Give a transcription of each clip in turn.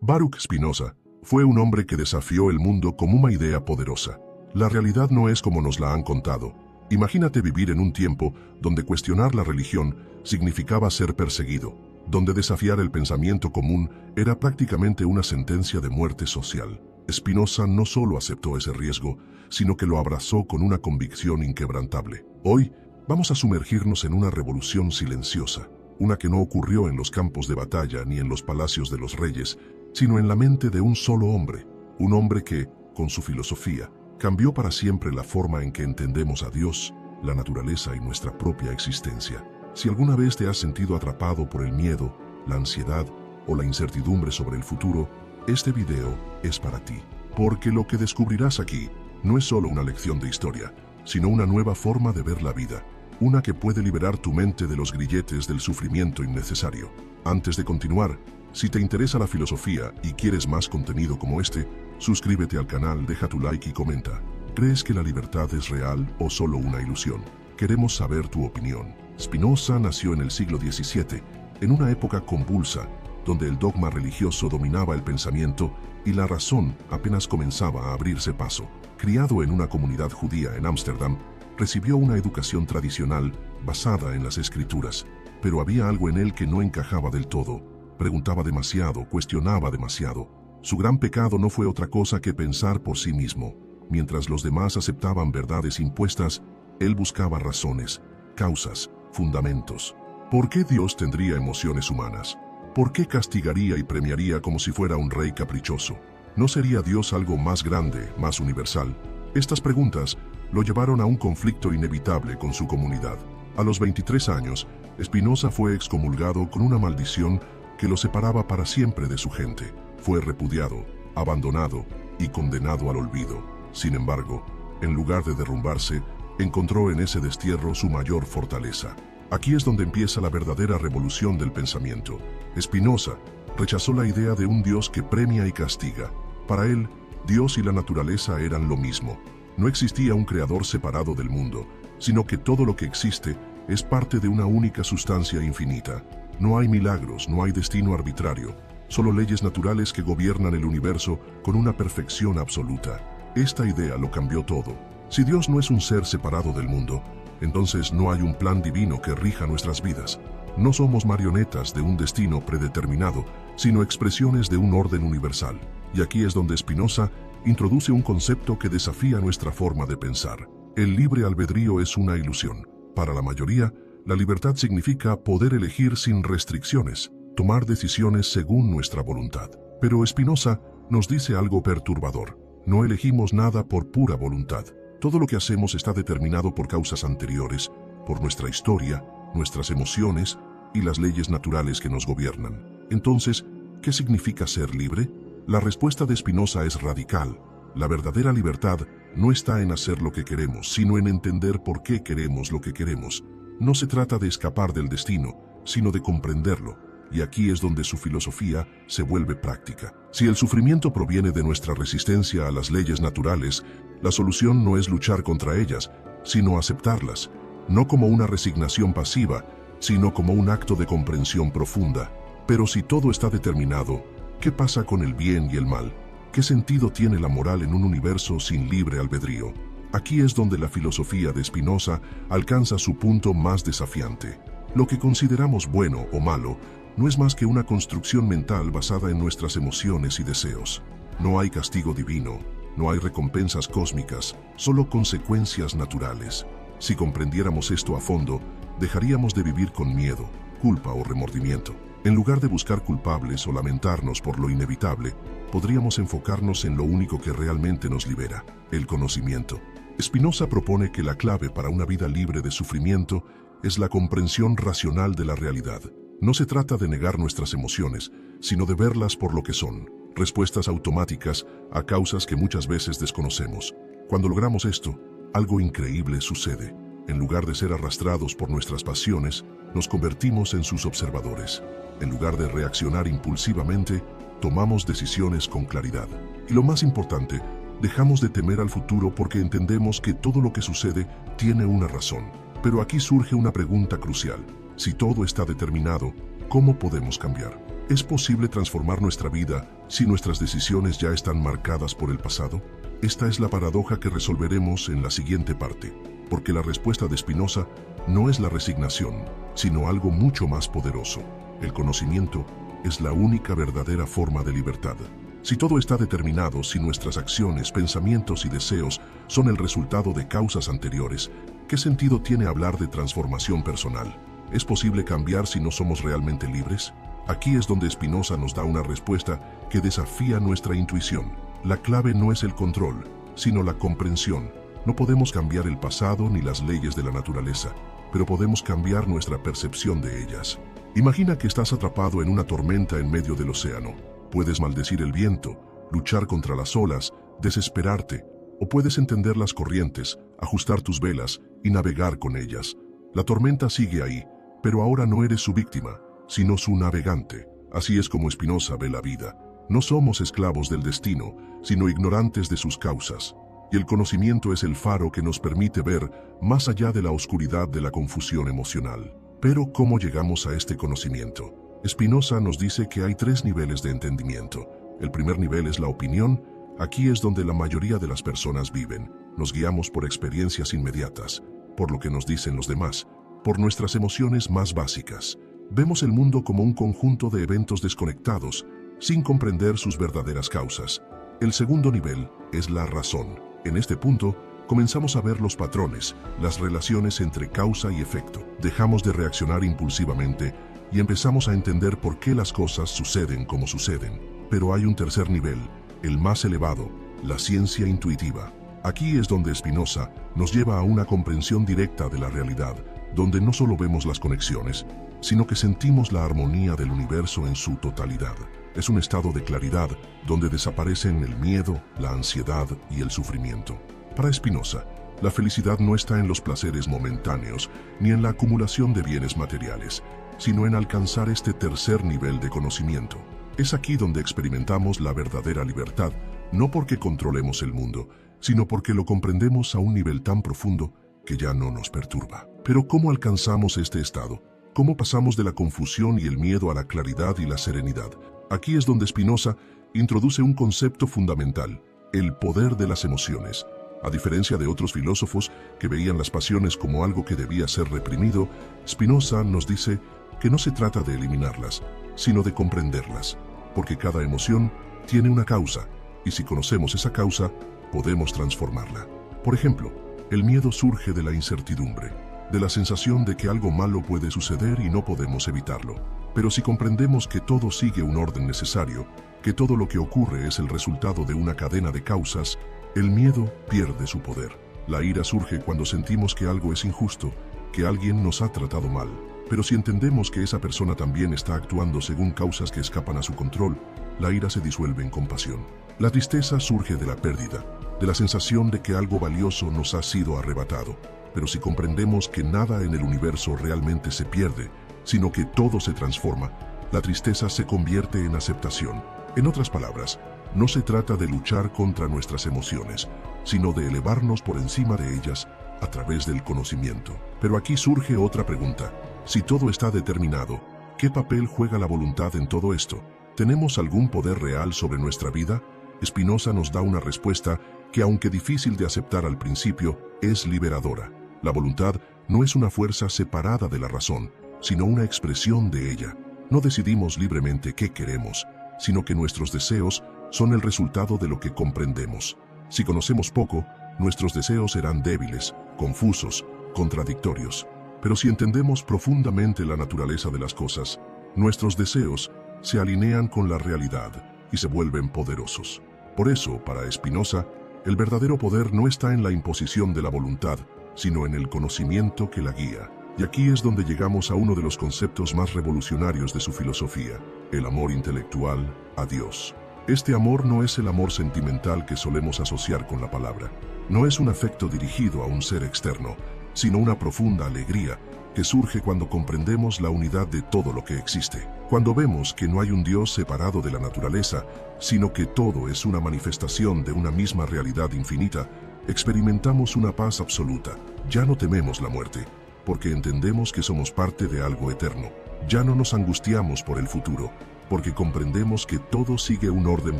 Baruch Spinoza fue un hombre que desafió el mundo como una idea poderosa. La realidad no es como nos la han contado. Imagínate vivir en un tiempo donde cuestionar la religión significaba ser perseguido, donde desafiar el pensamiento común era prácticamente una sentencia de muerte social. Spinoza no solo aceptó ese riesgo, sino que lo abrazó con una convicción inquebrantable. Hoy vamos a sumergirnos en una revolución silenciosa, una que no ocurrió en los campos de batalla ni en los palacios de los reyes, sino en la mente de un solo hombre, un hombre que, con su filosofía, cambió para siempre la forma en que entendemos a Dios, la naturaleza y nuestra propia existencia. Si alguna vez te has sentido atrapado por el miedo, la ansiedad o la incertidumbre sobre el futuro, este video es para ti. Porque lo que descubrirás aquí no es solo una lección de historia, sino una nueva forma de ver la vida, una que puede liberar tu mente de los grilletes del sufrimiento innecesario. Antes de continuar, si te interesa la filosofía y quieres más contenido como este, suscríbete al canal, deja tu like y comenta. ¿Crees que la libertad es real o solo una ilusión? Queremos saber tu opinión. Spinoza nació en el siglo XVII, en una época convulsa, donde el dogma religioso dominaba el pensamiento y la razón apenas comenzaba a abrirse paso. Criado en una comunidad judía en Ámsterdam, recibió una educación tradicional basada en las escrituras, pero había algo en él que no encajaba del todo. Preguntaba demasiado, cuestionaba demasiado. Su gran pecado no fue otra cosa que pensar por sí mismo. Mientras los demás aceptaban verdades impuestas, él buscaba razones, causas, fundamentos. ¿Por qué Dios tendría emociones humanas? ¿Por qué castigaría y premiaría como si fuera un rey caprichoso? ¿No sería Dios algo más grande, más universal? Estas preguntas lo llevaron a un conflicto inevitable con su comunidad. A los 23 años, Spinoza fue excomulgado con una maldición que lo separaba para siempre de su gente. Fue repudiado, abandonado y condenado al olvido. Sin embargo, en lugar de derrumbarse, encontró en ese destierro su mayor fortaleza. Aquí es donde empieza la verdadera revolución del pensamiento. Spinoza rechazó la idea de un Dios que premia y castiga. Para él, Dios y la naturaleza eran lo mismo. No existía un creador separado del mundo, sino que todo lo que existe es parte de una única sustancia infinita. No hay milagros, no hay destino arbitrario, solo leyes naturales que gobiernan el universo con una perfección absoluta. Esta idea lo cambió todo. Si Dios no es un ser separado del mundo, entonces no hay un plan divino que rija nuestras vidas. No somos marionetas de un destino predeterminado, sino expresiones de un orden universal. Y aquí es donde Spinoza introduce un concepto que desafía nuestra forma de pensar. El libre albedrío es una ilusión. Para la mayoría, la libertad significa poder elegir sin restricciones, tomar decisiones según nuestra voluntad. Pero Spinoza nos dice algo perturbador. No elegimos nada por pura voluntad. Todo lo que hacemos está determinado por causas anteriores, por nuestra historia, nuestras emociones y las leyes naturales que nos gobiernan. Entonces, ¿qué significa ser libre? La respuesta de Spinoza es radical. La verdadera libertad no está en hacer lo que queremos, sino en entender por qué queremos lo que queremos. No se trata de escapar del destino, sino de comprenderlo. Y aquí es donde su filosofía se vuelve práctica. Si el sufrimiento proviene de nuestra resistencia a las leyes naturales, la solución no es luchar contra ellas, sino aceptarlas, no como una resignación pasiva, sino como un acto de comprensión profunda. Pero si todo está determinado, ¿qué pasa con el bien y el mal? ¿Qué sentido tiene la moral en un universo sin libre albedrío? Aquí es donde la filosofía de Spinoza alcanza su punto más desafiante. Lo que consideramos bueno o malo no es más que una construcción mental basada en nuestras emociones y deseos. No hay castigo divino, no hay recompensas cósmicas, solo consecuencias naturales. Si comprendiéramos esto a fondo, dejaríamos de vivir con miedo, culpa o remordimiento. En lugar de buscar culpables o lamentarnos por lo inevitable, podríamos enfocarnos en lo único que realmente nos libera, el conocimiento. Spinoza propone que la clave para una vida libre de sufrimiento es la comprensión racional de la realidad. No se trata de negar nuestras emociones, sino de verlas por lo que son, respuestas automáticas a causas que muchas veces desconocemos. Cuando logramos esto, algo increíble sucede. En lugar de ser arrastrados por nuestras pasiones, nos convertimos en sus observadores. En lugar de reaccionar impulsivamente, tomamos decisiones con claridad. Y lo más importante, dejamos de temer al futuro porque entendemos que todo lo que sucede tiene una razón. Pero aquí surge una pregunta crucial. Si todo está determinado, ¿Cómo podemos cambiar? ¿Es posible transformar nuestra vida si nuestras decisiones ya están marcadas por el pasado? Esta es la paradoja que resolveremos en la siguiente parte, porque la respuesta de Spinoza no es la resignación, sino algo mucho más poderoso. El conocimiento es la única verdadera forma de libertad. Si todo está determinado, si nuestras acciones, pensamientos y deseos son el resultado de causas anteriores, ¿qué sentido tiene hablar de transformación personal? ¿Es posible cambiar si no somos realmente libres? Aquí es donde Spinoza nos da una respuesta que desafía nuestra intuición. La clave no es el control, sino la comprensión. No podemos cambiar el pasado ni las leyes de la naturaleza, pero podemos cambiar nuestra percepción de ellas. Imagina que estás atrapado en una tormenta en medio del océano. Puedes maldecir el viento, luchar contra las olas, desesperarte, o puedes entender las corrientes, ajustar tus velas y navegar con ellas. La tormenta sigue ahí, pero ahora no eres su víctima, sino su navegante. Así es como Spinoza ve la vida. No somos esclavos del destino, sino ignorantes de sus causas. Y el conocimiento es el faro que nos permite ver más allá de la oscuridad de la confusión emocional. Pero, ¿cómo llegamos a este conocimiento? Spinoza nos dice que hay 3 niveles de entendimiento. El primer nivel es la opinión. Aquí es donde la mayoría de las personas viven. Nos guiamos por experiencias inmediatas, por lo que nos dicen los demás, por nuestras emociones más básicas. Vemos el mundo como un conjunto de eventos desconectados, sin comprender sus verdaderas causas. El segundo nivel es la razón. En este punto, comenzamos a ver los patrones, las relaciones entre causa y efecto. Dejamos de reaccionar impulsivamente y empezamos a entender por qué las cosas suceden como suceden. Pero hay un tercer nivel, el más elevado, la ciencia intuitiva. Aquí es donde Spinoza nos lleva a una comprensión directa de la realidad, donde no solo vemos las conexiones, sino que sentimos la armonía del universo en su totalidad. Es un estado de claridad donde desaparecen el miedo, la ansiedad y el sufrimiento. Para Spinoza, la felicidad no está en los placeres momentáneos ni en la acumulación de bienes materiales, sino en alcanzar este tercer nivel de conocimiento. Es aquí donde experimentamos la verdadera libertad, no porque controlemos el mundo, sino porque lo comprendemos a un nivel tan profundo que ya no nos perturba. Pero ¿cómo alcanzamos este estado? ¿Cómo pasamos de la confusión y el miedo a la claridad y la serenidad? Aquí es donde Spinoza introduce un concepto fundamental, el poder de las emociones. A diferencia de otros filósofos que veían las pasiones como algo que debía ser reprimido, Spinoza nos dice que no se trata de eliminarlas, sino de comprenderlas, porque cada emoción tiene una causa, y si conocemos esa causa, podemos transformarla. Por ejemplo, el miedo surge de la incertidumbre, de la sensación de que algo malo puede suceder y no podemos evitarlo. Pero si comprendemos que todo sigue un orden necesario, que todo lo que ocurre es el resultado de una cadena de causas, el miedo pierde su poder. La ira surge cuando sentimos que algo es injusto, que alguien nos ha tratado mal. Pero si entendemos que esa persona también está actuando según causas que escapan a su control, la ira se disuelve en compasión. La tristeza surge de la pérdida, de la sensación de que algo valioso nos ha sido arrebatado. Pero si comprendemos que nada en el universo realmente se pierde, sino que todo se transforma, la tristeza se convierte en aceptación. En otras palabras, no se trata de luchar contra nuestras emociones, sino de elevarnos por encima de ellas a través del conocimiento. Pero aquí surge otra pregunta. Si todo está determinado, ¿qué papel juega la voluntad en todo esto? ¿Tenemos algún poder real sobre nuestra vida? Spinoza nos da una respuesta que, aunque difícil de aceptar al principio, es liberadora. La voluntad no es una fuerza separada de la razón, sino una expresión de ella. No decidimos libremente qué queremos, sino que nuestros deseos son el resultado de lo que comprendemos. Si conocemos poco, nuestros deseos serán débiles, confusos, contradictorios. Pero si entendemos profundamente la naturaleza de las cosas, nuestros deseos se alinean con la realidad y se vuelven poderosos. Por eso, para Spinoza, el verdadero poder no está en la imposición de la voluntad, sino en el conocimiento que la guía. Y aquí es donde llegamos a uno de los conceptos más revolucionarios de su filosofía, el amor intelectual a Dios. Este amor no es el amor sentimental que solemos asociar con la palabra. No es un afecto dirigido a un ser externo, sino una profunda alegría que surge cuando comprendemos la unidad de todo lo que existe. Cuando vemos que no hay un Dios separado de la naturaleza, sino que todo es una manifestación de una misma realidad infinita, experimentamos una paz absoluta. Ya no tememos la muerte, porque entendemos que somos parte de algo eterno. Ya no nos angustiamos por el futuro, porque comprendemos que todo sigue un orden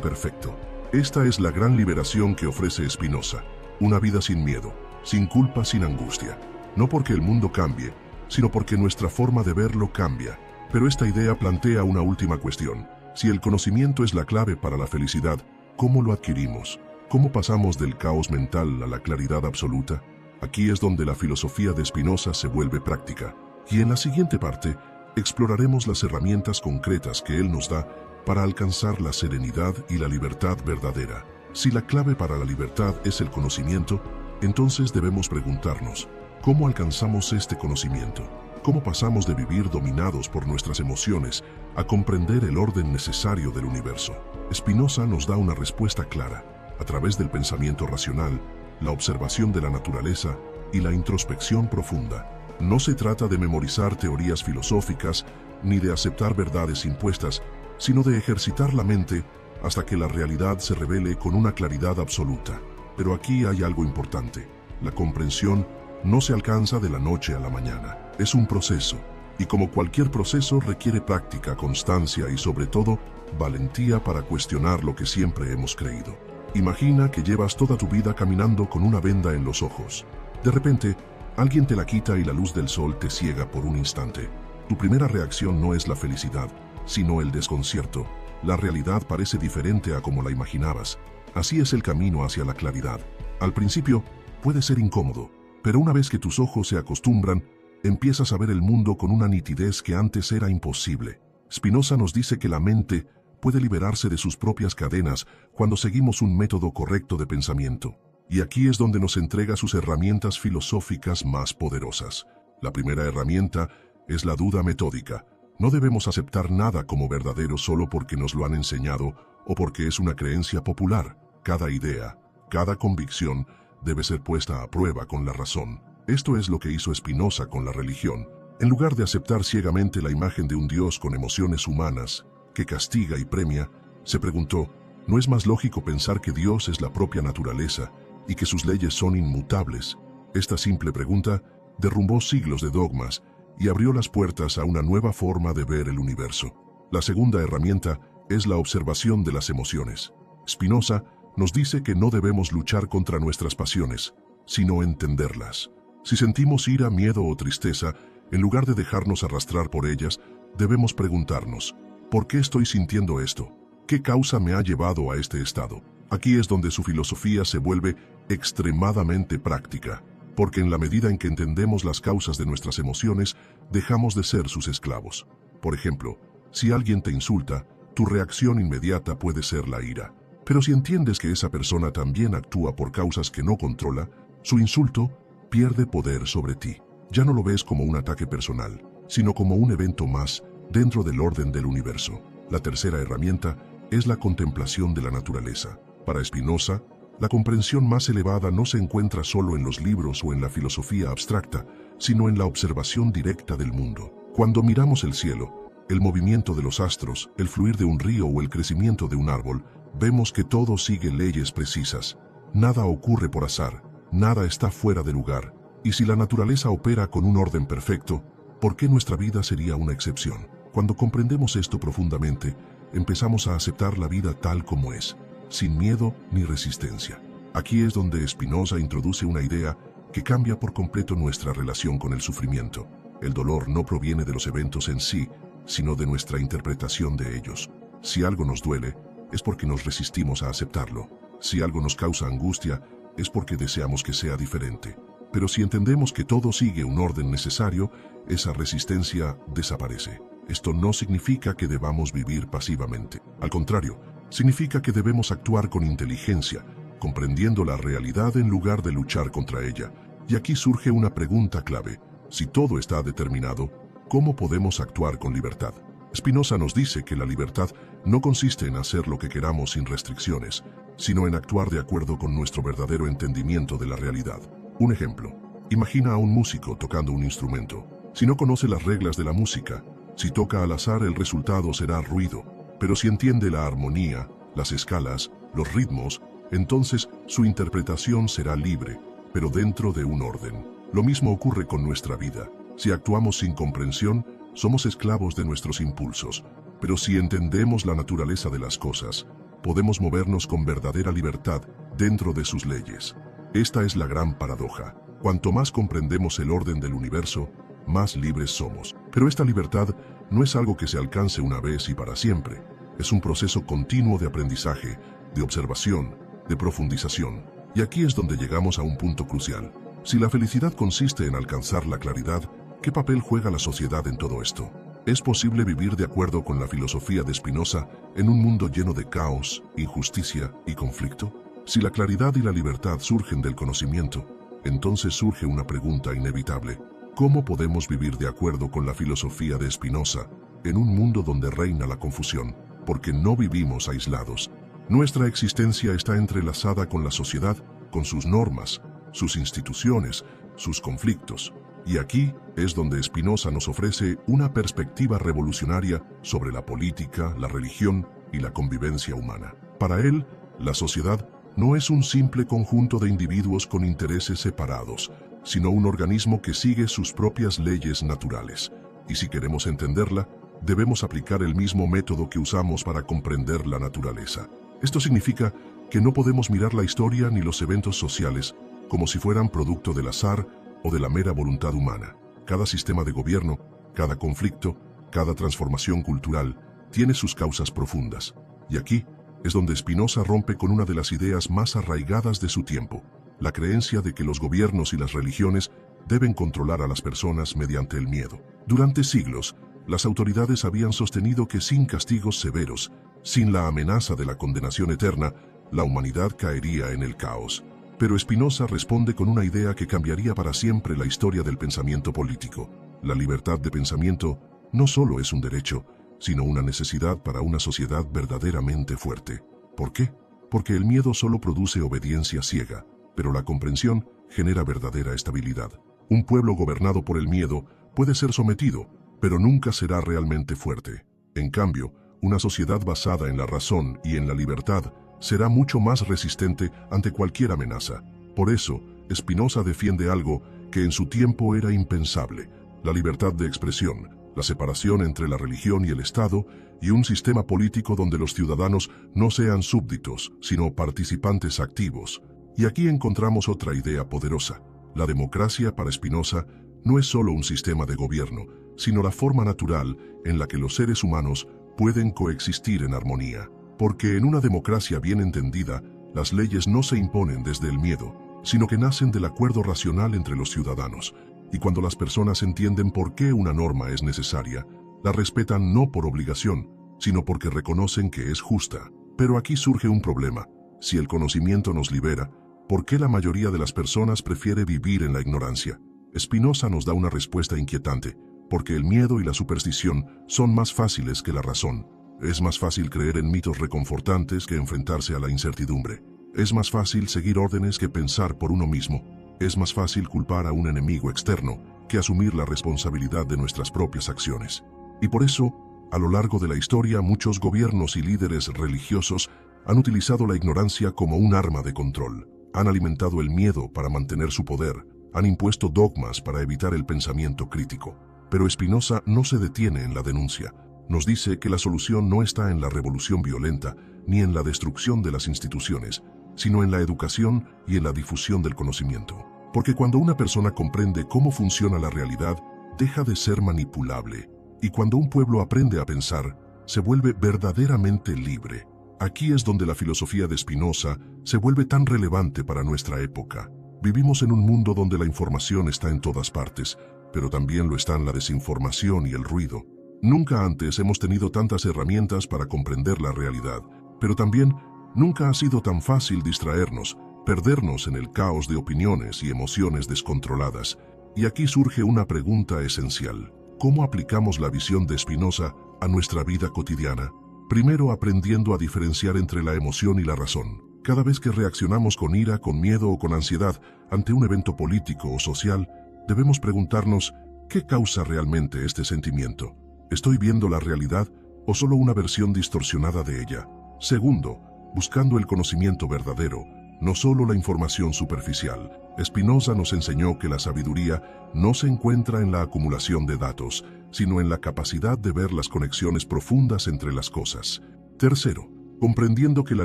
perfecto. Esta es la gran liberación que ofrece Spinoza, una vida sin miedo, sin culpa, sin angustia. No porque el mundo cambie, sino porque nuestra forma de verlo cambia. Pero esta idea plantea una última cuestión. Si el conocimiento es la clave para la felicidad, ¿cómo lo adquirimos? ¿Cómo pasamos del caos mental a la claridad absoluta? Aquí es donde la filosofía de Spinoza se vuelve práctica. Y en la siguiente parte, exploraremos las herramientas concretas que él nos da para alcanzar la serenidad y la libertad verdadera. Si la clave para la libertad es el conocimiento, entonces debemos preguntarnos, ¿cómo alcanzamos este conocimiento? ¿Cómo pasamos de vivir dominados por nuestras emociones a comprender el orden necesario del universo? Spinoza nos da una respuesta clara, a través del pensamiento racional, la observación de la naturaleza y la introspección profunda. No se trata de memorizar teorías filosóficas ni de aceptar verdades impuestas, sino de ejercitar la mente hasta que la realidad se revele con una claridad absoluta. Pero aquí hay algo importante. La comprensión no se alcanza de la noche a la mañana. Es un proceso, y como cualquier proceso requiere práctica, constancia y sobre todo, valentía para cuestionar lo que siempre hemos creído. Imagina que llevas toda tu vida caminando con una venda en los ojos. De repente, alguien te la quita y la luz del sol te ciega por un instante. Tu primera reacción no es la felicidad, sino el desconcierto. La realidad parece diferente a como la imaginabas. Así es el camino hacia la claridad. Al principio, puede ser incómodo, pero una vez que tus ojos se acostumbran, empiezas a ver el mundo con una nitidez que antes era imposible. Spinoza nos dice que la mente puede liberarse de sus propias cadenas cuando seguimos un método correcto de pensamiento. Y aquí es donde nos entrega sus herramientas filosóficas más poderosas. La primera herramienta es la duda metódica. No debemos aceptar nada como verdadero solo porque nos lo han enseñado o porque es una creencia popular. Cada idea, cada convicción debe ser puesta a prueba con la razón. Esto es lo que hizo Spinoza con la religión. En lugar de aceptar ciegamente la imagen de un Dios con emociones humanas, que castiga y premia, se preguntó, ¿no es más lógico pensar que Dios es la propia naturaleza y que sus leyes son inmutables? Esta simple pregunta derrumbó siglos de dogmas y abrió las puertas a una nueva forma de ver el universo. La segunda herramienta es la observación de las emociones. Spinoza nos dice que no debemos luchar contra nuestras pasiones, sino entenderlas. Si sentimos ira, miedo o tristeza, en lugar de dejarnos arrastrar por ellas, debemos preguntarnos, ¿por qué estoy sintiendo esto? ¿Qué causa me ha llevado a este estado? Aquí es donde su filosofía se vuelve extremadamente práctica, porque en la medida en que entendemos las causas de nuestras emociones, dejamos de ser sus esclavos. Por ejemplo, si alguien te insulta, tu reacción inmediata puede ser la ira. Pero si entiendes que esa persona también actúa por causas que no controla, su insulto pierde poder sobre ti. Ya no lo ves como un ataque personal, sino como un evento más dentro del orden del universo. La tercera herramienta es la contemplación de la naturaleza. Para Spinoza, la comprensión más elevada no se encuentra solo en los libros o en la filosofía abstracta, sino en la observación directa del mundo. Cuando miramos el cielo, el movimiento de los astros, el fluir de un río o el crecimiento de un árbol, vemos que todo sigue leyes precisas. Nada ocurre por azar, nada está fuera de lugar. Y si la naturaleza opera con un orden perfecto, ¿por qué nuestra vida sería una excepción? Cuando comprendemos esto profundamente, empezamos a aceptar la vida tal como es, sin miedo ni resistencia. Aquí es donde Spinoza introduce una idea que cambia por completo nuestra relación con el sufrimiento. El dolor no proviene de los eventos en sí, sino de nuestra interpretación de ellos. Si algo nos duele, es porque nos resistimos a aceptarlo. Si algo nos causa angustia, es porque deseamos que sea diferente. Pero si entendemos que todo sigue un orden necesario, esa resistencia desaparece. Esto no significa que debamos vivir pasivamente. Al contrario, significa que debemos actuar con inteligencia, comprendiendo la realidad en lugar de luchar contra ella. Y aquí surge una pregunta clave. Si todo está determinado, ¿cómo podemos actuar con libertad? Spinoza nos dice que la libertad no consiste en hacer lo que queramos sin restricciones, sino en actuar de acuerdo con nuestro verdadero entendimiento de la realidad. Un ejemplo, imagina a un músico tocando un instrumento. Si no conoce las reglas de la música, si toca al azar el resultado será ruido, pero si entiende la armonía, las escalas, los ritmos, entonces su interpretación será libre, pero dentro de un orden. Lo mismo ocurre con nuestra vida. Si actuamos sin comprensión, somos esclavos de nuestros impulsos, pero si entendemos la naturaleza de las cosas, podemos movernos con verdadera libertad dentro de sus leyes. Esta es la gran paradoja. Cuanto más comprendemos el orden del universo, más libres somos. Pero esta libertad no es algo que se alcance una vez y para siempre. Es un proceso continuo de aprendizaje, de observación, de profundización. Y aquí es donde llegamos a un punto crucial. Si la felicidad consiste en alcanzar la claridad, ¿qué papel juega la sociedad en todo esto? ¿Es posible vivir de acuerdo con la filosofía de Spinoza en un mundo lleno de caos, injusticia y conflicto? Si la claridad y la libertad surgen del conocimiento, entonces surge una pregunta inevitable. ¿Cómo podemos vivir de acuerdo con la filosofía de Spinoza en un mundo donde reina la confusión? Porque no vivimos aislados. Nuestra existencia está entrelazada con la sociedad, con sus normas, sus instituciones, sus conflictos. Y aquí es donde Spinoza nos ofrece una perspectiva revolucionaria sobre la política, la religión y la convivencia humana. Para él, la sociedad no es un simple conjunto de individuos con intereses separados, sino un organismo que sigue sus propias leyes naturales. Y si queremos entenderla, debemos aplicar el mismo método que usamos para comprender la naturaleza. Esto significa que no podemos mirar la historia ni los eventos sociales como si fueran producto del azar o de la mera voluntad humana. Cada sistema de gobierno, cada conflicto, cada transformación cultural tiene sus causas profundas. Y aquí es donde Spinoza rompe con una de las ideas más arraigadas de su tiempo, la creencia de que los gobiernos y las religiones deben controlar a las personas mediante el miedo. Durante siglos, las autoridades habían sostenido que sin castigos severos, sin la amenaza de la condenación eterna, la humanidad caería en el caos. Pero Spinoza responde con una idea que cambiaría para siempre la historia del pensamiento político. La libertad de pensamiento no solo es un derecho, sino una necesidad para una sociedad verdaderamente fuerte. ¿Por qué? Porque el miedo solo produce obediencia ciega, pero la comprensión genera verdadera estabilidad. Un pueblo gobernado por el miedo puede ser sometido, pero nunca será realmente fuerte. En cambio, una sociedad basada en la razón y en la libertad será mucho más resistente ante cualquier amenaza. Por eso, Spinoza defiende algo que en su tiempo era impensable: la libertad de expresión, la separación entre la religión y el Estado, y un sistema político donde los ciudadanos no sean súbditos, sino participantes activos. Y aquí encontramos otra idea poderosa. La democracia para Spinoza no es solo un sistema de gobierno, sino la forma natural en la que los seres humanos pueden coexistir en armonía. Porque en una democracia bien entendida, las leyes no se imponen desde el miedo, sino que nacen del acuerdo racional entre los ciudadanos. Y cuando las personas entienden por qué una norma es necesaria, la respetan no por obligación, sino porque reconocen que es justa. Pero aquí surge un problema. Si el conocimiento nos libera, ¿por qué la mayoría de las personas prefiere vivir en la ignorancia? Spinoza nos da una respuesta inquietante: porque el miedo y la superstición son más fáciles que la razón. Es más fácil creer en mitos reconfortantes que enfrentarse a la incertidumbre. Es más fácil seguir órdenes que pensar por uno mismo. Es más fácil culpar a un enemigo externo que asumir la responsabilidad de nuestras propias acciones. Y por eso, a lo largo de la historia, muchos gobiernos y líderes religiosos han utilizado la ignorancia como un arma de control. Han alimentado el miedo para mantener su poder. Han impuesto dogmas para evitar el pensamiento crítico. Pero Spinoza no se detiene en la denuncia. Nos dice que la solución no está en la revolución violenta ni en la destrucción de las instituciones, sino en la educación y en la difusión del conocimiento. Porque cuando una persona comprende cómo funciona la realidad, deja de ser manipulable. Y cuando un pueblo aprende a pensar, se vuelve verdaderamente libre. Aquí es donde la filosofía de Spinoza se vuelve tan relevante para nuestra época. Vivimos en un mundo donde la información está en todas partes, pero también lo están la desinformación y el ruido. Nunca antes hemos tenido tantas herramientas para comprender la realidad, pero también nunca ha sido tan fácil distraernos, perdernos en el caos de opiniones y emociones descontroladas. Y aquí surge una pregunta esencial: ¿cómo aplicamos la visión de Spinoza a nuestra vida cotidiana? Primero, aprendiendo a diferenciar entre la emoción y la razón. Cada vez que reaccionamos con ira, con miedo o con ansiedad ante un evento político o social, debemos preguntarnos: ¿qué causa realmente este sentimiento? ¿Estoy viendo la realidad o solo una versión distorsionada de ella? Segundo, buscando el conocimiento verdadero, no solo la información superficial. Spinoza nos enseñó que la sabiduría no se encuentra en la acumulación de datos, sino en la capacidad de ver las conexiones profundas entre las cosas. Tercero, comprendiendo que la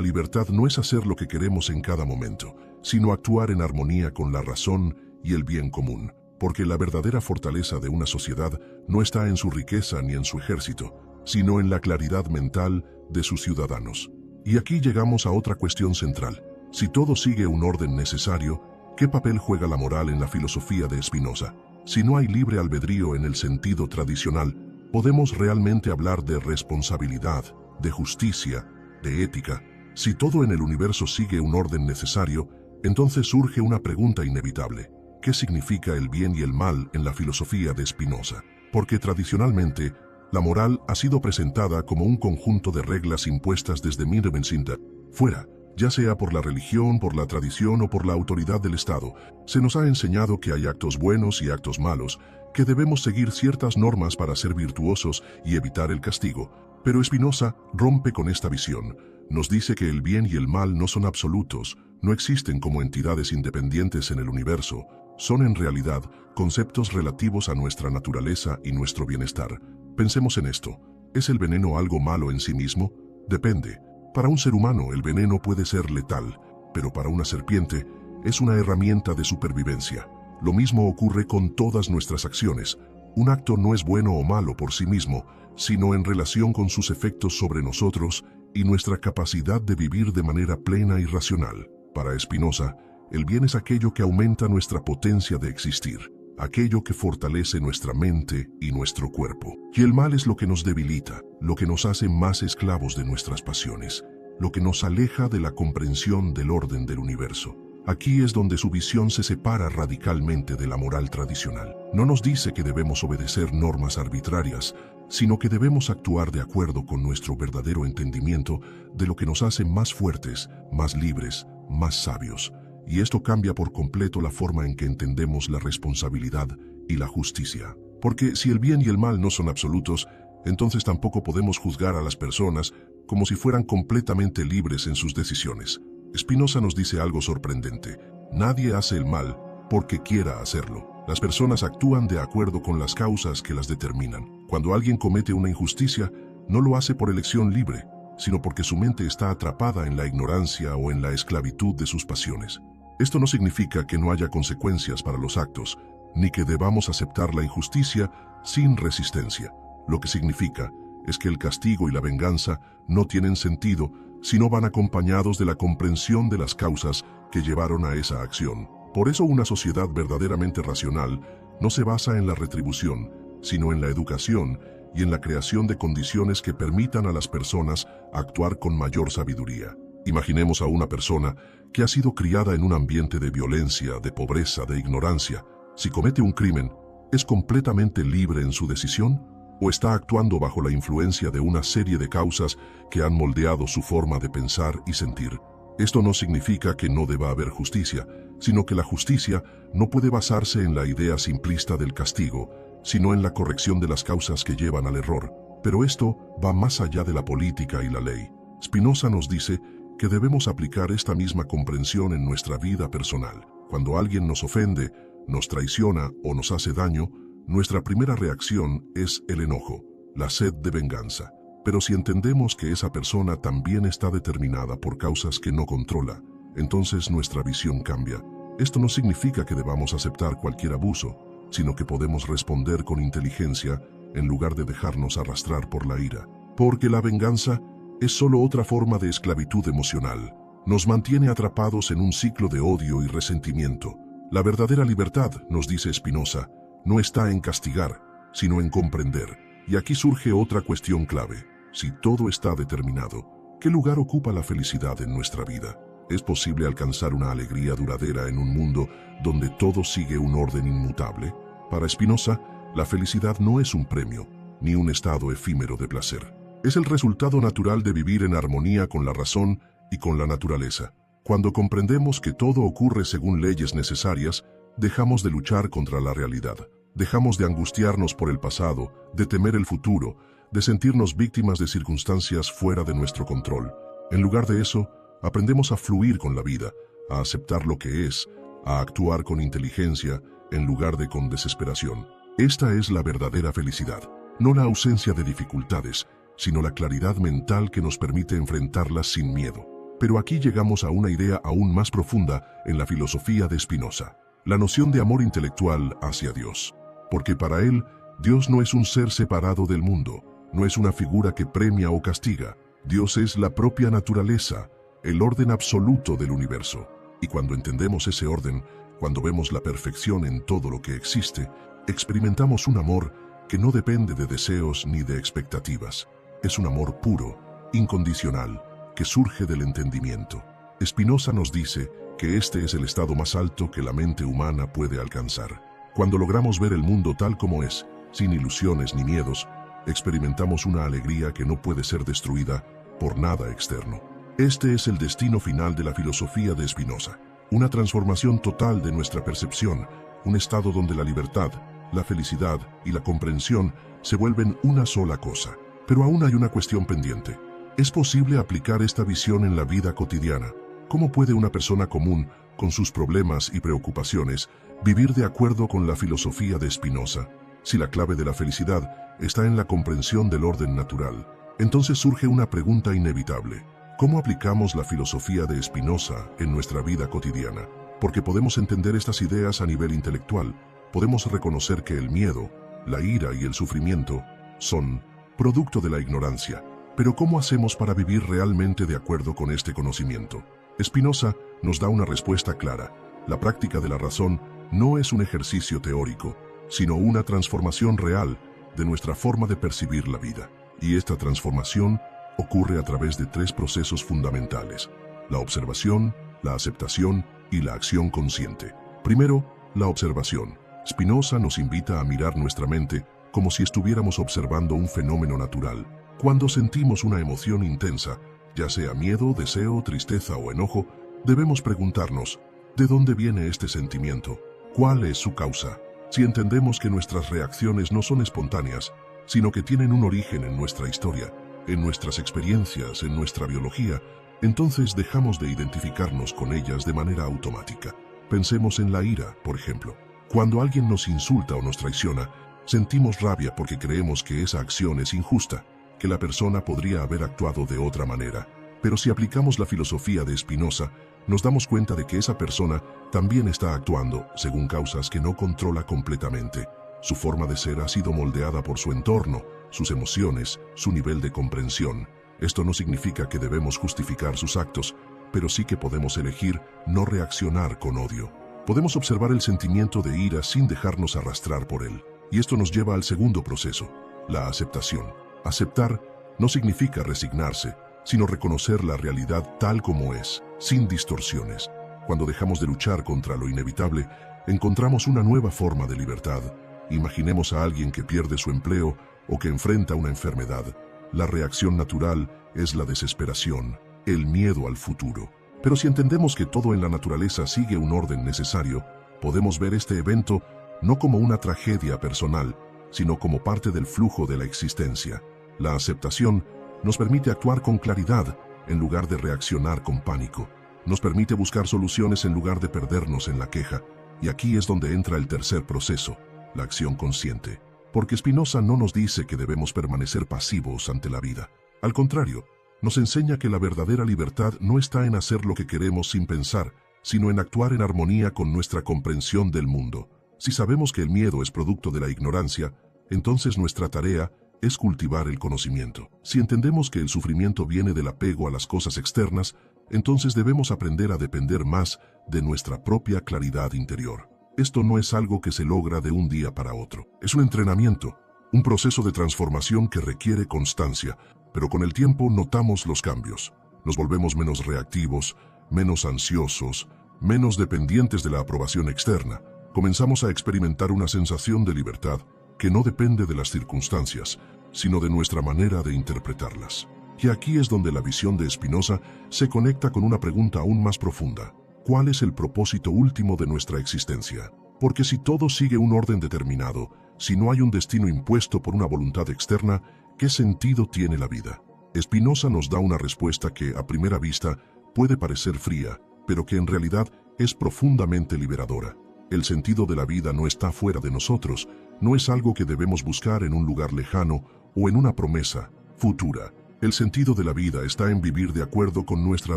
libertad no es hacer lo que queremos en cada momento, sino actuar en armonía con la razón y el bien común, porque la verdadera fortaleza de una sociedad no está en su riqueza ni en su ejército, sino en la claridad mental de sus ciudadanos. Y aquí llegamos a otra cuestión central. Si todo sigue un orden necesario, ¿qué papel juega la moral en la filosofía de Spinoza? Si no hay libre albedrío en el sentido tradicional, ¿podemos realmente hablar de responsabilidad, de justicia, de ética? Si todo en el universo sigue un orden necesario, entonces surge una pregunta inevitable. ¿Qué significa el bien y el mal en la filosofía de Spinoza? Porque tradicionalmente, la moral ha sido presentada como un conjunto de reglas impuestas desde Mindebensinter, fuera, ya sea por la religión, por la tradición o por la autoridad del Estado. Se nos ha enseñado que hay actos buenos y actos malos, que debemos seguir ciertas normas para ser virtuosos y evitar el castigo. Pero Spinoza rompe con esta visión. Nos dice que el bien y el mal no son absolutos, no existen como entidades independientes en el universo, son en realidad conceptos relativos a nuestra naturaleza y nuestro bienestar. Pensemos en esto. ¿Es el veneno algo malo en sí mismo? Depende. Para un ser humano el veneno puede ser letal, pero para una serpiente es una herramienta de supervivencia. Lo mismo ocurre con todas nuestras acciones. Un acto no es bueno o malo por sí mismo, sino en relación con sus efectos sobre nosotros y nuestra capacidad de vivir de manera plena y racional. Para Spinoza, el bien es aquello que aumenta nuestra potencia de existir, aquello que fortalece nuestra mente y nuestro cuerpo. Y el mal es lo que nos debilita, lo que nos hace más esclavos de nuestras pasiones, lo que nos aleja de la comprensión del orden del universo. Aquí es donde su visión se separa radicalmente de la moral tradicional. No nos dice que debemos obedecer normas arbitrarias, sino que debemos actuar de acuerdo con nuestro verdadero entendimiento de lo que nos hace más fuertes, más libres, más sabios. Y esto cambia por completo la forma en que entendemos la responsabilidad y la justicia. Porque si el bien y el mal no son absolutos, entonces tampoco podemos juzgar a las personas como si fueran completamente libres en sus decisiones. Spinoza nos dice algo sorprendente. Nadie hace el mal porque quiera hacerlo. Las personas actúan de acuerdo con las causas que las determinan. Cuando alguien comete una injusticia, no lo hace por elección libre, sino porque su mente está atrapada en la ignorancia o en la esclavitud de sus pasiones. Esto no significa que no haya consecuencias para los actos, ni que debamos aceptar la injusticia sin resistencia. Lo que significa es que el castigo y la venganza no tienen sentido si no van acompañados de la comprensión de las causas que llevaron a esa acción. Por eso una sociedad verdaderamente racional no se basa en la retribución, sino en la educación y en la creación de condiciones que permitan a las personas actuar con mayor sabiduría. Imaginemos a una persona que ha sido criada en un ambiente de violencia, de pobreza, de ignorancia. Si comete un crimen, ¿es completamente libre en su decisión? ¿O está actuando bajo la influencia de una serie de causas que han moldeado su forma de pensar y sentir? Esto no significa que no deba haber justicia, sino que la justicia no puede basarse en la idea simplista del castigo, sino en la corrección de las causas que llevan al error. Pero esto va más allá de la política y la ley. Spinoza nos dice que debemos aplicar esta misma comprensión en nuestra vida personal. Cuando alguien nos ofende, nos traiciona o nos hace daño, nuestra primera reacción es el enojo, la sed de venganza. Pero si entendemos que esa persona también está determinada por causas que no controla, entonces nuestra visión cambia. Esto no significa que debamos aceptar cualquier abuso, sino que podemos responder con inteligencia en lugar de dejarnos arrastrar por la ira. Porque la venganza es solo otra forma de esclavitud emocional. Nos mantiene atrapados en un ciclo de odio y resentimiento. La verdadera libertad, nos dice Spinoza, no está en castigar, sino en comprender. Y aquí surge otra cuestión clave. Si todo está determinado, ¿qué lugar ocupa la felicidad en nuestra vida? ¿Es posible alcanzar una alegría duradera en un mundo donde todo sigue un orden inmutable? Para Spinoza, la felicidad no es un premio, ni un estado efímero de placer. Es el resultado natural de vivir en armonía con la razón y con la naturaleza. Cuando comprendemos que todo ocurre según leyes necesarias, dejamos de luchar contra la realidad. Dejamos de angustiarnos por el pasado, de temer el futuro, de sentirnos víctimas de circunstancias fuera de nuestro control. En lugar de eso, aprendemos a fluir con la vida, a aceptar lo que es, a actuar con inteligencia en lugar de con desesperación. Esta es la verdadera felicidad, no la ausencia de dificultades, sino la claridad mental que nos permite enfrentarlas sin miedo. Pero aquí llegamos a una idea aún más profunda en la filosofía de Spinoza, la noción de amor intelectual hacia Dios. Porque para él, Dios no es un ser separado del mundo, no es una figura que premia o castiga. Dios es la propia naturaleza, el orden absoluto del universo. Y cuando entendemos ese orden, cuando vemos la perfección en todo lo que existe, experimentamos un amor que no depende de deseos ni de expectativas. Es un amor puro, incondicional, que surge del entendimiento. Spinoza nos dice que este es el estado más alto que la mente humana puede alcanzar. Cuando logramos ver el mundo tal como es, sin ilusiones ni miedos, experimentamos una alegría que no puede ser destruida por nada externo. Este es el destino final de la filosofía de Spinoza, una transformación total de nuestra percepción, un estado donde la libertad, la felicidad y la comprensión se vuelven una sola cosa. Pero aún hay una cuestión pendiente. ¿Es posible aplicar esta visión en la vida cotidiana? ¿Cómo puede una persona común, con sus problemas y preocupaciones, vivir de acuerdo con la filosofía de Spinoza? Si la clave de la felicidad está en la comprensión del orden natural, entonces surge una pregunta inevitable. ¿Cómo aplicamos la filosofía de Spinoza en nuestra vida cotidiana? Porque podemos entender estas ideas a nivel intelectual, podemos reconocer que el miedo, la ira y el sufrimiento son producto de la ignorancia. Pero ¿cómo hacemos para vivir realmente de acuerdo con este conocimiento? Spinoza nos da una respuesta clara. La práctica de la razón no es un ejercicio teórico, sino una transformación real de nuestra forma de percibir la vida. Y esta transformación ocurre a través de tres procesos fundamentales: la observación, la aceptación y la acción consciente. Primero, la observación. Spinoza nos invita a mirar nuestra mente como si estuviéramos observando un fenómeno natural. Cuando sentimos una emoción intensa, ya sea miedo, deseo, tristeza o enojo, debemos preguntarnos, ¿de dónde viene este sentimiento? ¿Cuál es su causa? Si entendemos que nuestras reacciones no son espontáneas, sino que tienen un origen en nuestra historia, en nuestras experiencias, en nuestra biología, entonces dejamos de identificarnos con ellas de manera automática. Pensemos en la ira, por ejemplo. Cuando alguien nos insulta o nos traiciona, sentimos rabia porque creemos que esa acción es injusta, que la persona podría haber actuado de otra manera. Pero si aplicamos la filosofía de Spinoza, nos damos cuenta de que esa persona también está actuando según causas que no controla completamente. Su forma de ser ha sido moldeada por su entorno, sus emociones, su nivel de comprensión. Esto no significa que debemos justificar sus actos, pero sí que podemos elegir no reaccionar con odio. Podemos observar el sentimiento de ira sin dejarnos arrastrar por él. Y esto nos lleva al segundo proceso, la aceptación. Aceptar no significa resignarse, sino reconocer la realidad tal como es, sin distorsiones. Cuando dejamos de luchar contra lo inevitable, encontramos una nueva forma de libertad. Imaginemos a alguien que pierde su empleo o que enfrenta una enfermedad. La reacción natural es la desesperación, el miedo al futuro. Pero si entendemos que todo en la naturaleza sigue un orden necesario, podemos ver este evento no como una tragedia personal, sino como parte del flujo de la existencia. La aceptación nos permite actuar con claridad en lugar de reaccionar con pánico. Nos permite buscar soluciones en lugar de perdernos en la queja. Y aquí es donde entra el tercer proceso, la acción consciente. Porque Spinoza no nos dice que debemos permanecer pasivos ante la vida. Al contrario, nos enseña que la verdadera libertad no está en hacer lo que queremos sin pensar, sino en actuar en armonía con nuestra comprensión del mundo. Si sabemos que el miedo es producto de la ignorancia, entonces nuestra tarea es cultivar el conocimiento. Si entendemos que el sufrimiento viene del apego a las cosas externas, entonces debemos aprender a depender más de nuestra propia claridad interior. Esto no es algo que se logra de un día para otro. Es un entrenamiento, un proceso de transformación que requiere constancia, pero con el tiempo notamos los cambios. Nos volvemos menos reactivos, menos ansiosos, menos dependientes de la aprobación externa. Comenzamos a experimentar una sensación de libertad que no depende de las circunstancias, sino de nuestra manera de interpretarlas. Y aquí es donde la visión de Spinoza se conecta con una pregunta aún más profunda. ¿Cuál es el propósito último de nuestra existencia? Porque si todo sigue un orden determinado, si no hay un destino impuesto por una voluntad externa, ¿qué sentido tiene la vida? Spinoza nos da una respuesta que, a primera vista, puede parecer fría, pero que en realidad es profundamente liberadora. El sentido de la vida no está fuera de nosotros, no es algo que debemos buscar en un lugar lejano o en una promesa futura. El sentido de la vida está en vivir de acuerdo con nuestra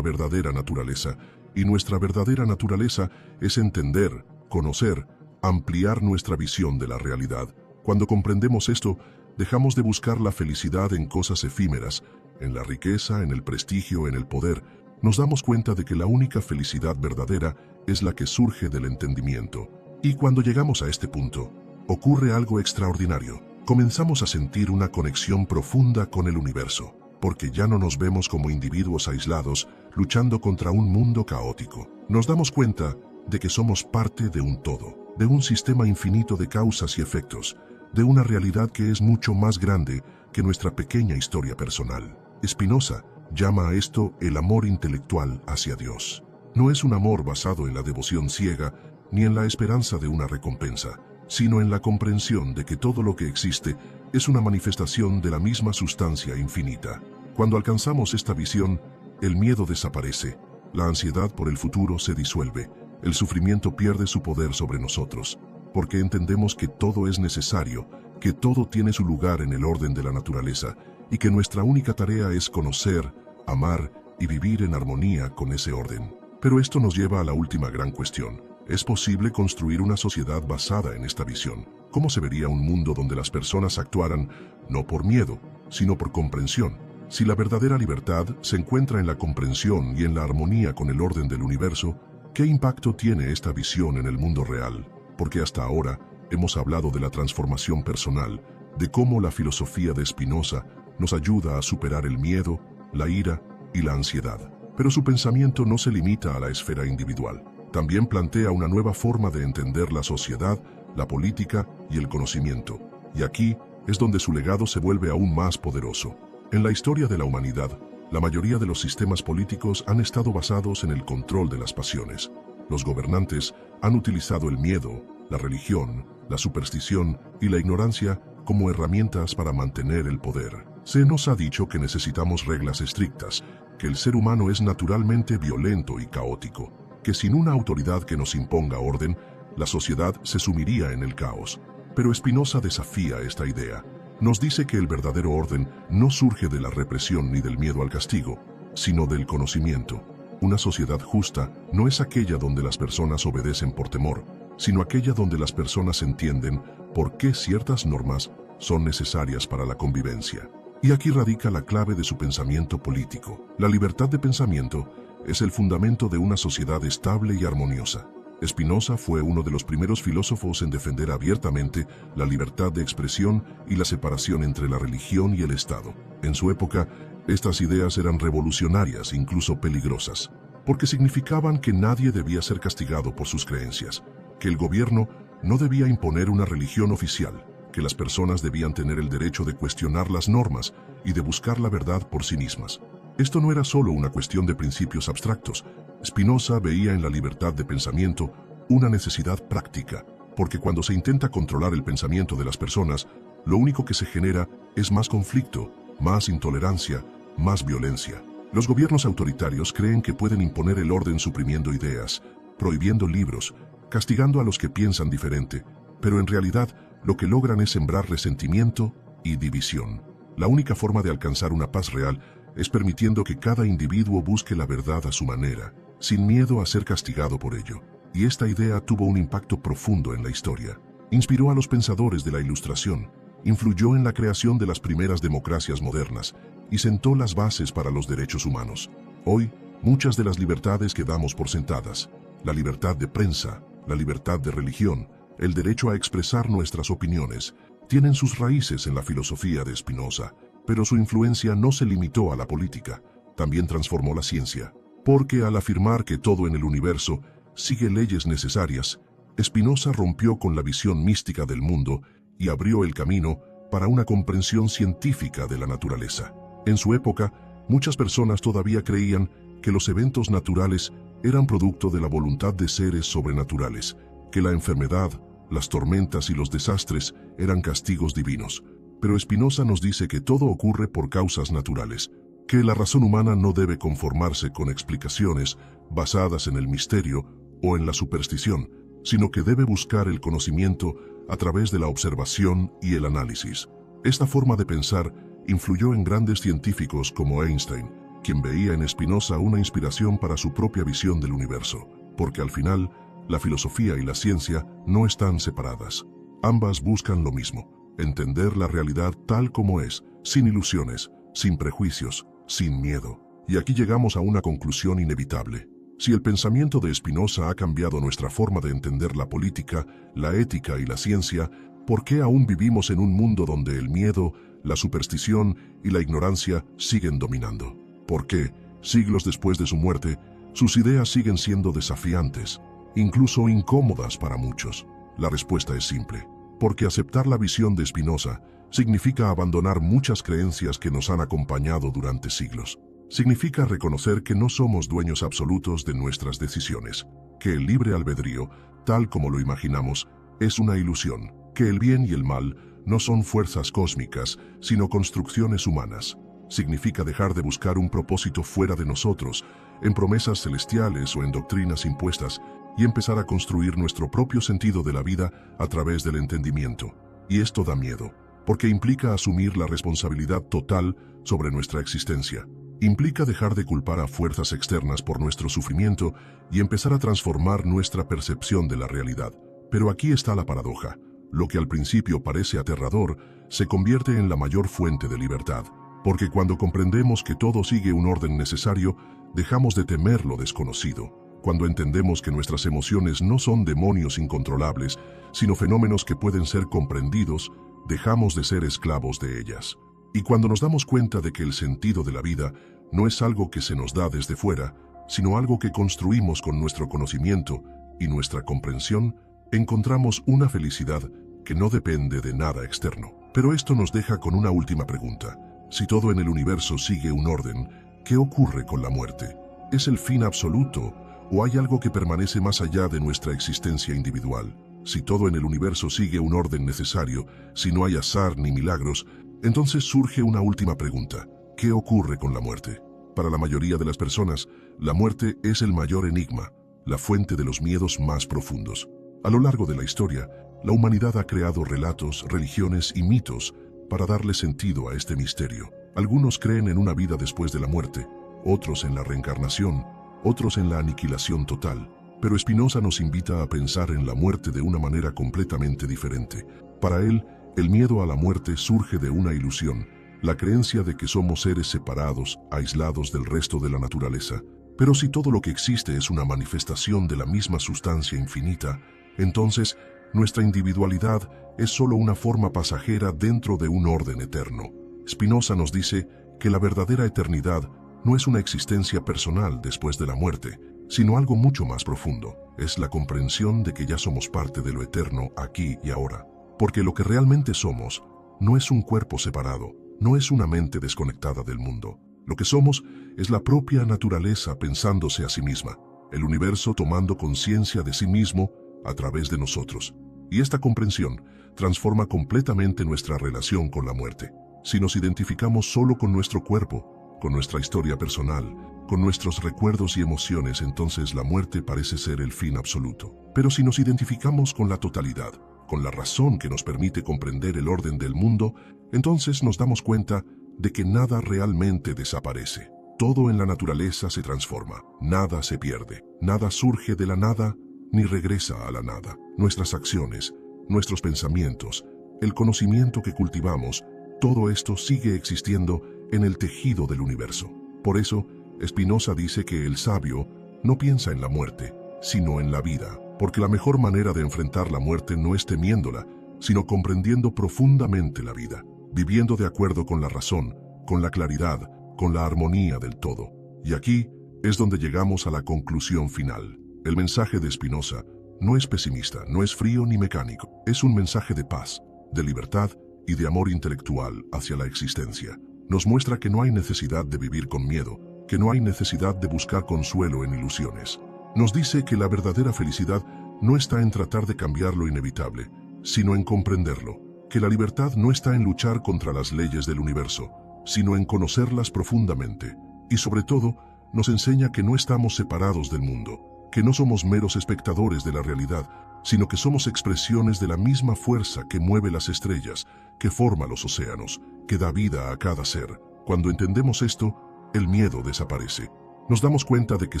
verdadera naturaleza, y nuestra verdadera naturaleza es entender, conocer, ampliar nuestra visión de la realidad. Cuando comprendemos esto, dejamos de buscar la felicidad en cosas efímeras, en la riqueza, en el prestigio, en el poder. Nos damos cuenta de que la única felicidad verdadera es la que surge del entendimiento. Y cuando llegamos a este punto, ocurre algo extraordinario. Comenzamos a sentir una conexión profunda con el universo, porque ya no nos vemos como individuos aislados luchando contra un mundo caótico. Nos damos cuenta de que somos parte de un todo, de un sistema infinito de causas y efectos, de una realidad que es mucho más grande que nuestra pequeña historia personal. Spinoza llama a esto el amor intelectual hacia Dios. No es un amor basado en la devoción ciega ni en la esperanza de una recompensa, sino en la comprensión de que todo lo que existe es una manifestación de la misma sustancia infinita. Cuando alcanzamos esta visión, el miedo desaparece, la ansiedad por el futuro se disuelve, el sufrimiento pierde su poder sobre nosotros, porque entendemos que todo es necesario, que todo tiene su lugar en el orden de la naturaleza, y que nuestra única tarea es conocer, amar y vivir en armonía con ese orden. Pero esto nos lleva a la última gran cuestión. ¿Es posible construir una sociedad basada en esta visión? ¿Cómo se vería un mundo donde las personas actuaran no por miedo, sino por comprensión? Si la verdadera libertad se encuentra en la comprensión y en la armonía con el orden del universo, ¿qué impacto tiene esta visión en el mundo real? Porque hasta ahora hemos hablado de la transformación personal, de cómo la filosofía de Spinoza nos ayuda a superar el miedo, la ira y la ansiedad. Pero su pensamiento no se limita a la esfera individual. También plantea una nueva forma de entender la sociedad, la política y el conocimiento. Y aquí es donde su legado se vuelve aún más poderoso. En la historia de la humanidad, la mayoría de los sistemas políticos han estado basados en el control de las pasiones. Los gobernantes han utilizado el miedo, la religión, la superstición y la ignorancia como herramientas para mantener el poder. Se nos ha dicho que necesitamos reglas estrictas, que el ser humano es naturalmente violento y caótico, que sin una autoridad que nos imponga orden, la sociedad se sumiría en el caos. Pero Spinoza desafía esta idea. Nos dice que el verdadero orden no surge de la represión ni del miedo al castigo, sino del conocimiento. Una sociedad justa no es aquella donde las personas obedecen por temor, sino aquella donde las personas entienden por qué ciertas normas son necesarias para la convivencia. Y aquí radica la clave de su pensamiento político. La libertad de pensamiento es el fundamento de una sociedad estable y armoniosa. Spinoza fue uno de los primeros filósofos en defender abiertamente la libertad de expresión y la separación entre la religión y el Estado. En su época, estas ideas eran revolucionarias, incluso peligrosas, porque significaban que nadie debía ser castigado por sus creencias, que el gobierno no debía imponer una religión oficial, que las personas debían tener el derecho de cuestionar las normas y de buscar la verdad por sí mismas. Esto no era solo una cuestión de principios abstractos. Spinoza veía en la libertad de pensamiento una necesidad práctica, porque cuando se intenta controlar el pensamiento de las personas, lo único que se genera es más conflicto, más intolerancia, más violencia. Los gobiernos autoritarios creen que pueden imponer el orden suprimiendo ideas, prohibiendo libros, castigando a los que piensan diferente, pero en realidad lo que logran es sembrar resentimiento y división. La única forma de alcanzar una paz real es permitiendo que cada individuo busque la verdad a su manera, sin miedo a ser castigado por ello. Y esta idea tuvo un impacto profundo en la historia. Inspiró a los pensadores de la Ilustración, influyó en la creación de las primeras democracias modernas y sentó las bases para los derechos humanos. Hoy, muchas de las libertades que damos por sentadas, la libertad de prensa, la libertad de religión, el derecho a expresar nuestras opiniones, tienen sus raíces en la filosofía de Spinoza. Pero su influencia no se limitó a la política, también transformó la ciencia, porque al afirmar que todo en el universo sigue leyes necesarias, Spinoza rompió con la visión mística del mundo y abrió el camino para una comprensión científica de la naturaleza. En su época, muchas personas todavía creían que los eventos naturales eran producto de la voluntad de seres sobrenaturales, que la enfermedad, las tormentas y los desastres eran castigos divinos. Pero Spinoza nos dice que todo ocurre por causas naturales, que la razón humana no debe conformarse con explicaciones basadas en el misterio o en la superstición, sino que debe buscar el conocimiento a través de la observación y el análisis. Esta forma de pensar influyó en grandes científicos como Einstein, quien veía en Spinoza una inspiración para su propia visión del universo, porque al final, la filosofía y la ciencia no están separadas. Ambas buscan lo mismo: entender la realidad tal como es, sin ilusiones, sin prejuicios, sin miedo. Y aquí llegamos a una conclusión inevitable. Si el pensamiento de Spinoza ha cambiado nuestra forma de entender la política, la ética y la ciencia, ¿por qué aún vivimos en un mundo donde el miedo, la superstición y la ignorancia siguen dominando? ¿Por qué, siglos después de su muerte, sus ideas siguen siendo desafiantes, incluso incómodas para muchos? La respuesta es simple: porque aceptar la visión de Spinoza significa abandonar muchas creencias que nos han acompañado durante siglos. Significa reconocer que no somos dueños absolutos de nuestras decisiones, que el libre albedrío, tal como lo imaginamos, es una ilusión, que el bien y el mal no son fuerzas cósmicas, sino construcciones humanas. Significa dejar de buscar un propósito fuera de nosotros, en promesas celestiales o en doctrinas impuestas, y empezar a construir nuestro propio sentido de la vida a través del entendimiento. Y esto da miedo, porque implica asumir la responsabilidad total sobre nuestra existencia. Implica dejar de culpar a fuerzas externas por nuestro sufrimiento y empezar a transformar nuestra percepción de la realidad. Pero aquí está la paradoja: lo que al principio parece aterrador se convierte en la mayor fuente de libertad, porque cuando comprendemos que todo sigue un orden necesario, dejamos de temer lo desconocido. Cuando entendemos que nuestras emociones no son demonios incontrolables, sino fenómenos que pueden ser comprendidos, dejamos de ser esclavos de ellas. Y cuando nos damos cuenta de que el sentido de la vida no es algo que se nos da desde fuera, sino algo que construimos con nuestro conocimiento y nuestra comprensión, encontramos una felicidad que no depende de nada externo. Pero esto nos deja con una última pregunta: si todo en el universo sigue un orden, ¿qué ocurre con la muerte? ¿Es el fin absoluto o hay algo que permanece más allá de nuestra existencia individual? Si todo en el universo sigue un orden necesario, si no hay azar ni milagros, entonces surge una última pregunta: ¿qué ocurre con la muerte? Para la mayoría de las personas, la muerte es el mayor enigma, la fuente de los miedos más profundos. A lo largo de la historia, la humanidad ha creado relatos, religiones y mitos para darle sentido a este misterio. Algunos creen en una vida después de la muerte, otros en la reencarnación, otros en la aniquilación total. Pero Spinoza nos invita a pensar en la muerte de una manera completamente diferente. Para él, el miedo a la muerte surge de una ilusión, la creencia de que somos seres separados, aislados del resto de la naturaleza. Pero si todo lo que existe es una manifestación de la misma sustancia infinita, entonces nuestra individualidad es solo una forma pasajera dentro de un orden eterno. Spinoza nos dice que la verdadera eternidad no es una existencia personal después de la muerte, sino algo mucho más profundo. Es la comprensión de que ya somos parte de lo eterno aquí y ahora. Porque lo que realmente somos no es un cuerpo separado, no es una mente desconectada del mundo. Lo que somos es la propia naturaleza pensándose a sí misma, el universo tomando conciencia de sí mismo a través de nosotros. Y esta comprensión transforma completamente nuestra relación con la muerte. Si nos identificamos solo con nuestro cuerpo, con nuestra historia personal, con nuestros recuerdos y emociones, entonces la muerte parece ser el fin absoluto. Pero si nos identificamos con la totalidad, con la razón que nos permite comprender el orden del mundo, entonces nos damos cuenta de que nada realmente desaparece. Todo en la naturaleza se transforma, nada se pierde, nada surge de la nada ni regresa a la nada. Nuestras acciones, nuestros pensamientos, el conocimiento que cultivamos, todo esto sigue existiendo en el tejido del universo. Por eso, Spinoza dice que el sabio no piensa en la muerte, sino en la vida, porque la mejor manera de enfrentar la muerte no es temiéndola, sino comprendiendo profundamente la vida, viviendo de acuerdo con la razón, con la claridad, con la armonía del todo. Y aquí es donde llegamos a la conclusión final. El mensaje de Spinoza no es pesimista, no es frío ni mecánico. Es un mensaje de paz, de libertad y de amor intelectual hacia la existencia. Nos muestra que no hay necesidad de vivir con miedo, que no hay necesidad de buscar consuelo en ilusiones. Nos dice que la verdadera felicidad no está en tratar de cambiar lo inevitable, sino en comprenderlo, que la libertad no está en luchar contra las leyes del universo, sino en conocerlas profundamente. Y sobre todo, nos enseña que no estamos separados del mundo, que no somos meros espectadores de la realidad, sino que somos expresiones de la misma fuerza que mueve las estrellas, que forma los océanos, que da vida a cada ser. Cuando entendemos esto, el miedo desaparece. Nos damos cuenta de que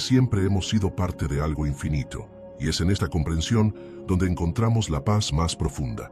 siempre hemos sido parte de algo infinito, y es en esta comprensión donde encontramos la paz más profunda.